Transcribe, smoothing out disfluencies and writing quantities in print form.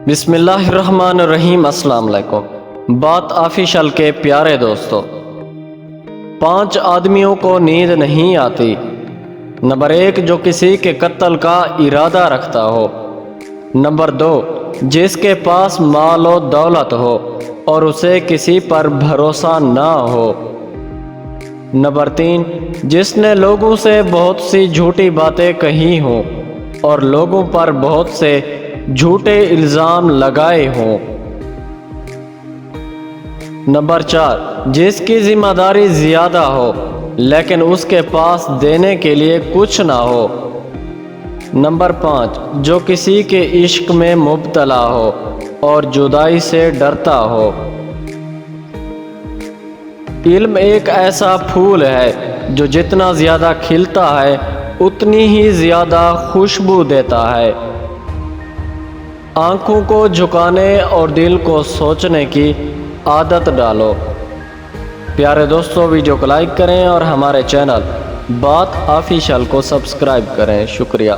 بسم اللہ الرحمن الرحیم۔ السلام علیکم۔ بات آفیشل کے پیارے دوستو، 5 آدمیوں کو نیند نہیں آتی۔ نمبر 1، جو کسی کے قتل کا ارادہ رکھتا ہو۔ نمبر 2، جس کے پاس مال و دولت ہو اور اسے کسی پر بھروسہ نہ ہو۔ نمبر 3، جس نے لوگوں سے بہت سی جھوٹی باتیں کہی ہوں اور لوگوں پر بہت سے جھوٹے الزام لگائے ہوں۔ نمبر 4، جس کی ذمہ داری زیادہ ہو لیکن اس کے پاس دینے کے لیے کچھ نہ ہو۔ نمبر 5، جو کسی کے عشق میں مبتلا ہو اور جدائی سے ڈرتا ہو۔ علم ایک ایسا پھول ہے جو جتنا زیادہ کھلتا ہے اتنی ہی زیادہ خوشبو دیتا ہے۔ آنکھوں کو جھکانے اور دل کو سوچنے کی عادت ڈالو۔ پیارے دوستو، ویڈیو کو لائک کریں اور ہمارے چینل بات آفیشل کو سبسکرائب کریں۔ شکریہ۔